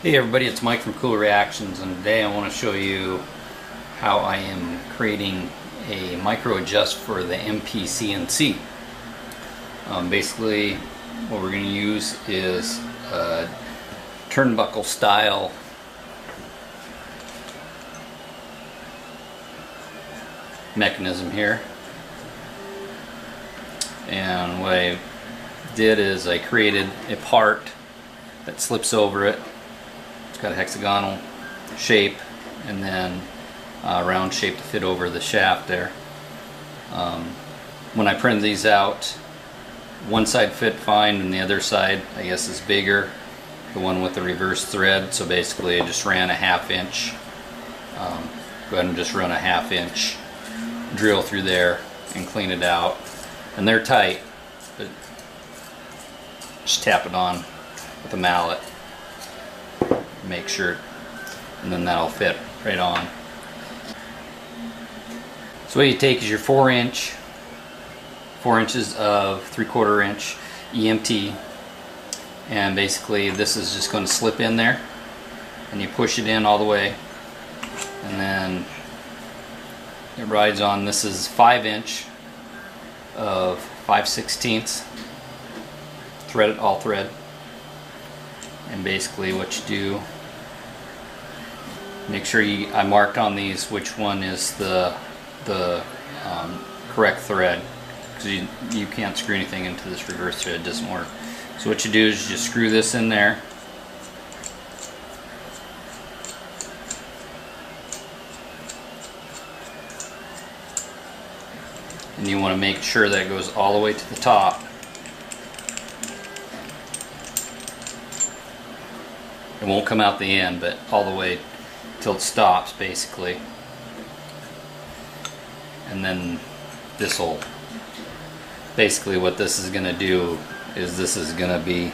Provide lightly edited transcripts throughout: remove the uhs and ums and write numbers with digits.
Hey everybody, it's Mike from Cool Reactions, and today I want to show you how I am creating a micro adjust for the MPCNC. Basically what we're going to use is a turnbuckle style mechanism here, and what I did is I created a part that slips over it. It's got a hexagonal shape and then a round shape to fit over the shaft there. When I printed these out, one side fit fine and the other side I guess is bigger, the one with the reverse thread, so basically I just ran a 1/2 inch. Go ahead and just run a 1/2 inch drill through there and clean it out. And they're tight, but just tap it on with a mallet, make sure, and then that'll fit right on. So what you take is your 4 inches of 3/4 inch EMT, and basically this is just going to slip in there, and you push it in all the way, and then it rides on. This is 5 inch of 5/16 thread, all thread. And basically what you do, make sure I marked on these which one is the correct thread, because you can't screw anything into this reverse thread, it doesn't work. So what you do is you just screw this in there, and you want to make sure that it goes all the way to the top. It won't come out the end, but all the way till it stops basically. And then this will, basically what this is going to do is this is going to be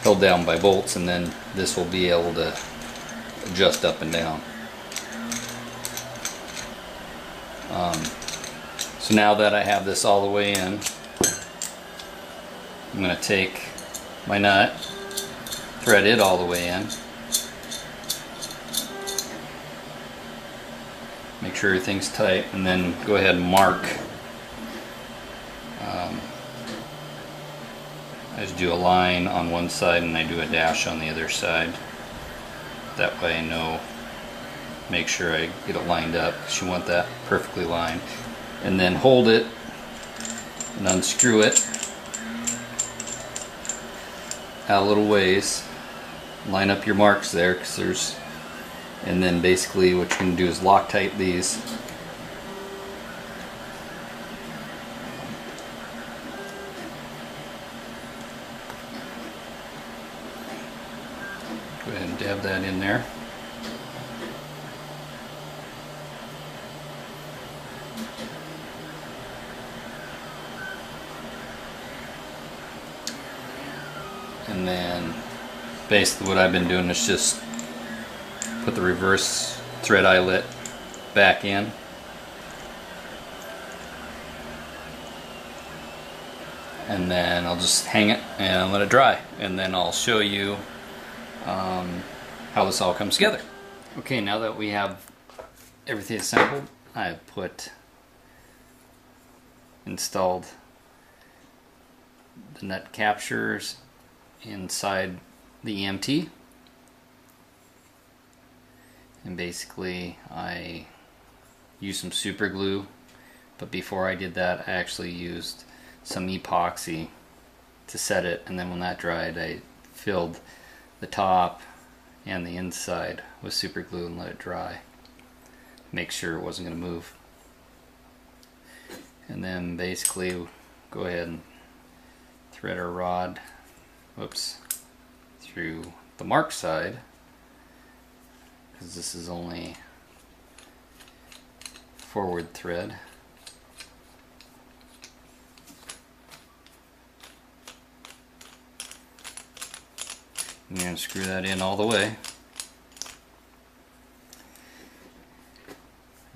held down by bolts, and then this will be able to adjust up and down. So now that I have this all the way in, I'm going to take my nut, thread it all the way in, make sure everything's tight, and then go ahead and mark. I just do a line on one side and I do a dash on the other side. That way I know, make sure I get it lined up, because you want that perfectly lined. And then hold it and unscrew it out a little ways. Line up your marks there, because there's, and then basically what you're going to do is Loctite these. Go ahead and dab that in there. And then basically what I've been doing is just put the reverse thread eyelet back in, and then I'll just hang it and let it dry, and then I'll show you how this all comes together. Okay, now that we have everything assembled, I've installed the nut captures inside the EMT, and basically I used some super glue, but before I did that I actually used some epoxy to set it, and then when that dried I filled the top and the inside with super glue and let it dry, make sure it wasn't going to move. And then basically go ahead and thread our rod, through the mark side, because this is only forward thread. I'm going to screw that in all the way.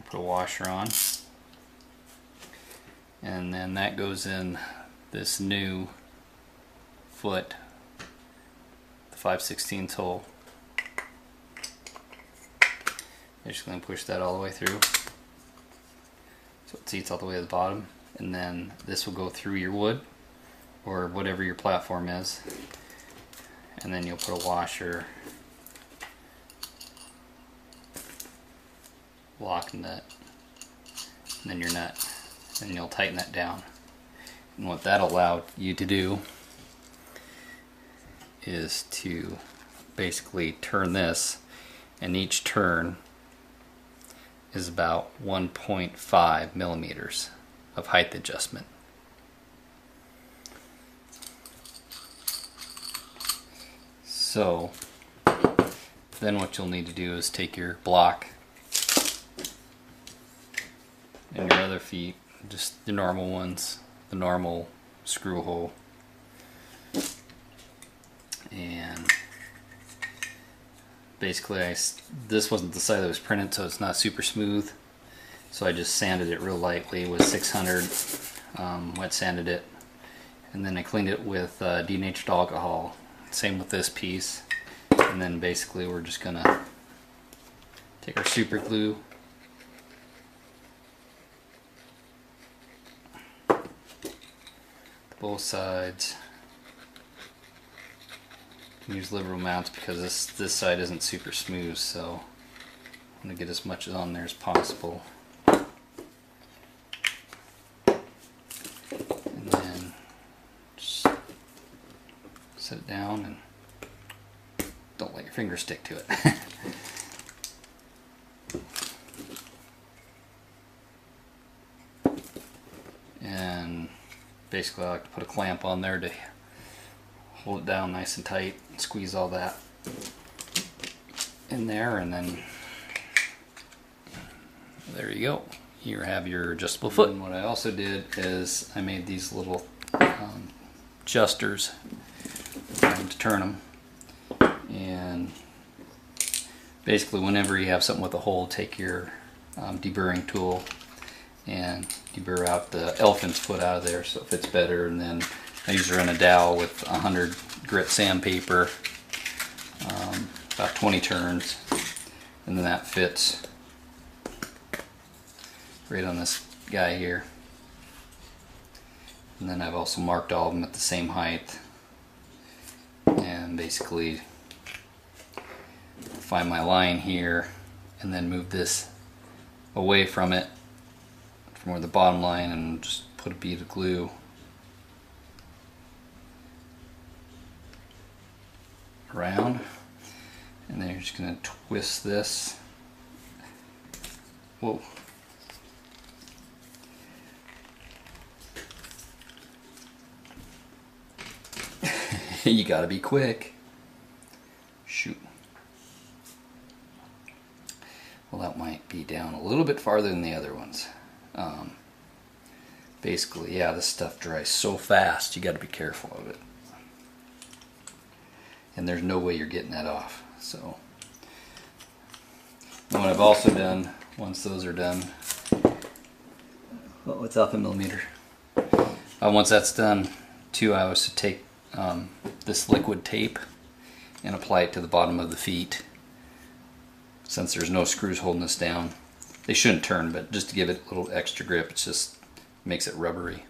Put a washer on, and then that goes in this new foot, the 5/16 hole. You're just going to push that all the way through so it seats all the way to the bottom, and then this will go through your wood or whatever your platform is, and then you'll put a washer, lock nut, and then your nut, and you'll tighten that down. And what that allowed you to do is to basically turn this, and each turn is about 1.5 millimeters of height adjustment. So then what you'll need to do is take your block and your other feet, just the normal ones, the normal screw hole, and basically this wasn't the side that was printed, so it's not super smooth, so I just sanded it real lightly with 600, wet sanded it, and then I cleaned it with denatured alcohol. Same with this piece, and then basically we're just gonna take our super glue, both sides. Use liberal amounts because this side isn't super smooth, so I'm going to get as much on there as possible. And then just set it down and don't let your fingers stick to it. And basically I like to put a clamp on there to hold it down nice and tight, squeeze all that in there, and then there you go. You have your adjustable foot. And what I also did is I made these little adjusters to turn them, and basically whenever you have something with a hole, take your deburring tool and deburr out the elephant's foot out of there so it fits better, and then I usually run a dowel with 100 grit sandpaper, about 20 turns, and then that fits right on this guy here. And then I've also marked all of them at the same height, and basically find my line here and then move this away from it, from where the bottom line, and just put a bead of glue around, and then you're just going to twist this. Whoa. You gotta be quick. Shoot. Well, that might be down a little bit farther than the other ones. Basically, yeah, this stuff dries so fast, you gotta be careful of it. And there's no way you're getting that off. So, and what I've also done, once those are done, well, it's up a millimeter. Once that's done, too, I was to take this liquid tape and apply it to the bottom of the feet. Since there's no screws holding this down, they shouldn't turn, but just to give it a little extra grip, it just makes it rubbery.